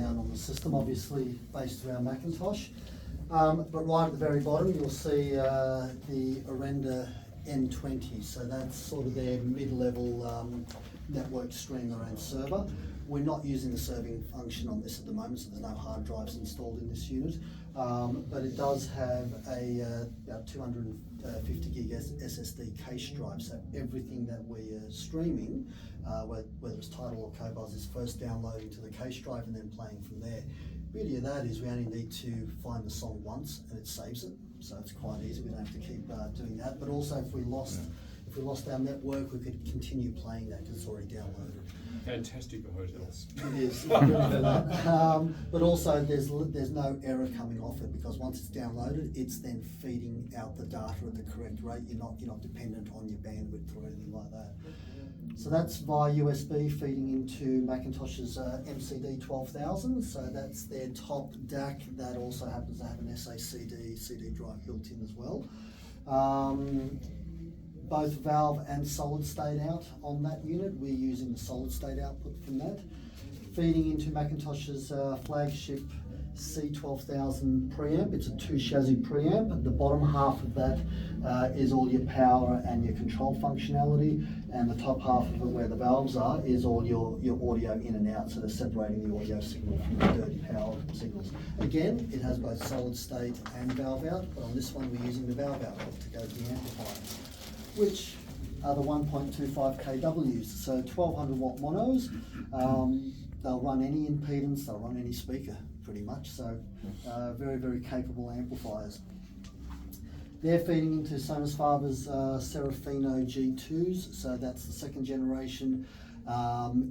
down on the system, obviously based around McIntosh. But right at the very bottom, you'll see the Arenda N20. So that's sort of their mid-level network streamer and server. We're not using the serving function on this at the moment, so there's no hard drives installed in this unit. But it does have a about 250 gig SSD cache drive, so everything that we are streaming, whether it's Tidal or Cobuzz, is first downloading to the cache drive and then playing from there. The beauty of that is we only need to find the song once and it saves it, so it's quite easy. We don't have to keep doing that. But also, if we lost our network, we could continue playing that because it's already downloaded. Fantastic for hotels. It is, for that. But also there's no error coming off it, because once it's downloaded, it's then feeding out the data at the correct rate. You're not dependent on your bandwidth or anything like that. So that's via USB feeding into McIntosh's MCD 12,000. So that's their top DAC. That also happens to have an SACD CD drive built in as well. Both valve and solid state out on that unit. We're using the solid state output from that. Feeding into McIntosh's flagship C12000 preamp. It's a 2 chassis preamp. The bottom half of that is all your power and your control functionality, and the top half of it, where the valves are, is all your audio in and out, so they're separating the audio signal from the dirty power signals. Again, it has both solid state and valve out, but on this one we're using the valve output to go to the amplifiers, which are the 1.25 kWs, so 1200 watt monos. They'll run any impedance, they'll run any speaker pretty much, so very, very capable amplifiers. They're feeding into Sonuser Faber's Serafino G2s, so that's the second generation.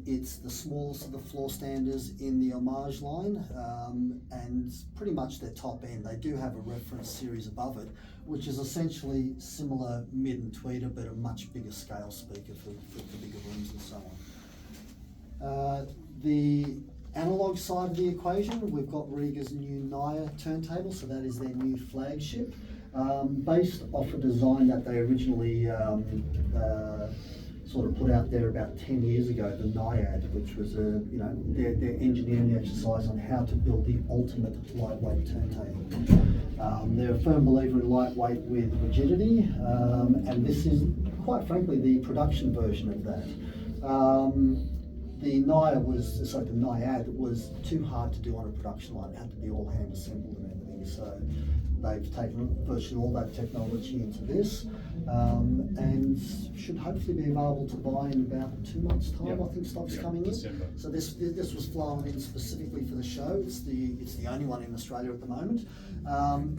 It's the smallest of the floor standers in the Homage line, and pretty much their top end. They do have a reference series above it, which is essentially similar mid and tweeter, but a much bigger scale speaker for bigger rooms and so on. The analog side of the equation, we've got Riga's new Naya turntable, so that is their new flagship, based off a design that they originally sort of put out there about 10 years ago, the Naiad, which was their engineering exercise on how to build the ultimate lightweight turntable. They're a firm believer in lightweight with rigidity, and this is quite frankly the production version of that. The Naiad was too hard to do on a production line. It had to be all hand assembled and everything. So they've taken virtually all that technology into this, and should hopefully be available to buy in about 2 months' time. Yep. I think stock's coming December. in. So this was flown in specifically for the show. It's the only one in Australia at the moment.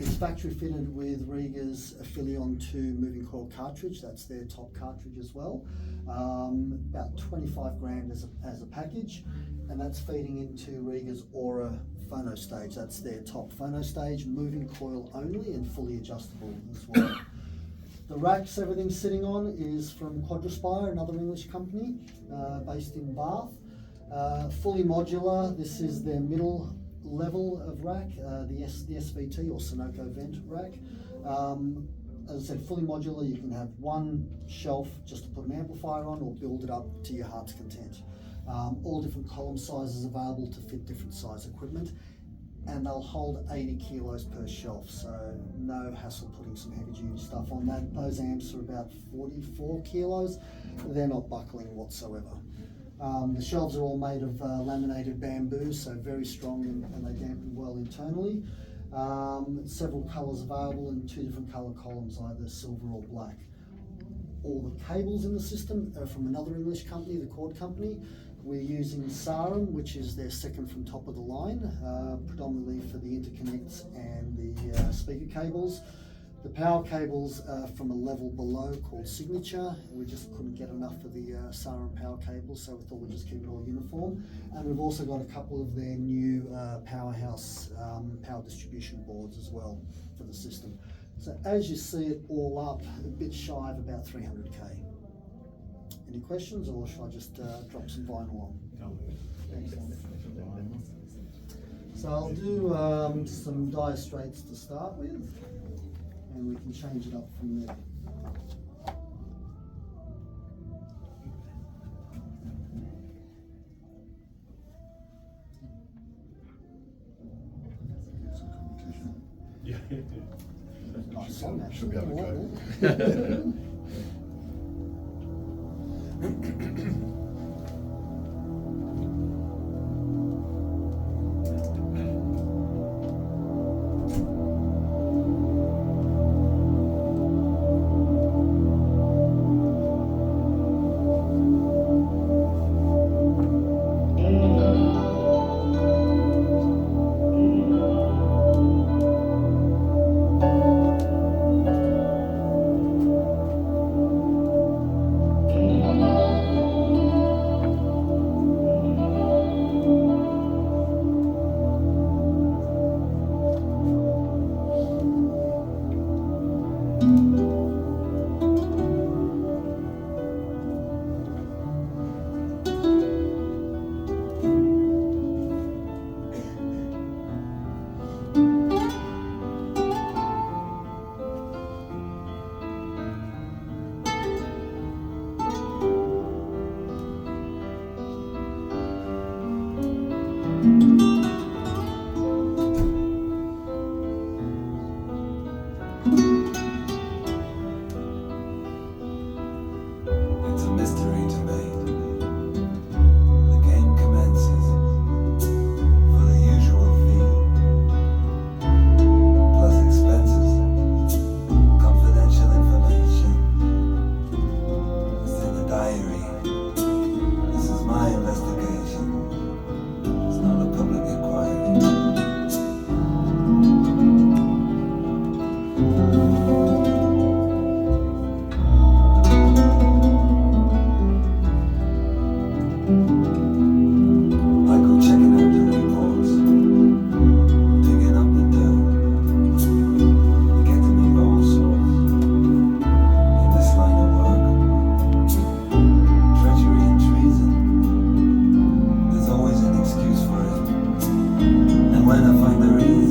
It's factory fitted with Riga's Affilion 2 moving coil cartridge. That's their top cartridge as well. About 25 grand as a package, and that's feeding into Riga's Aura phono stage. That's their top phono stage, moving coil only and fully adjustable as well. The racks everything's sitting on is from Quadraspire, another English company based in Bath. Fully modular. This is their middle level of rack, the SVT or Sunoco vent rack. As I said, fully modular. You can have one shelf just to put an amplifier on, or build it up to your heart's content. All different column sizes available to fit different size equipment, and they'll hold 80 kilos per shelf, so no hassle putting some heavy duty stuff on that. Those amps are about 44 kilos. They're not buckling whatsoever. The shelves are all made of laminated bamboo, so very strong, and they dampen well internally. Several colours available in 2 different colour columns, either silver or black. All the cables in the system are from another English company, the Cord Company. We're using Sarum, which is their second from top of the line, predominantly for the interconnects and the speaker cables. The power cables are from a level below called Signature. We just couldn't get enough of the Sarum power cables, so we thought we'd just keep it all uniform. And we've also got a couple of their new Powerhouse power distribution boards as well for the system. So as you see it all up, a bit shy of about 300k. Any questions, or should I just drop some vinyl on? Excellent. So I'll do some dire straits to start with, and we can change it up from there. Yeah. Nice song, actually. Should be able to I like go. that. It's a mystery to me. The game commences for the usual fee, plus expenses, confidential information. It's in the diary. This is my investigation. It's not a public inquiry. I go checking out the reports, digging up the dirt. You get to meet all sorts in this line of work. Treachery and treason, there's always an excuse for it. And when I find the reason,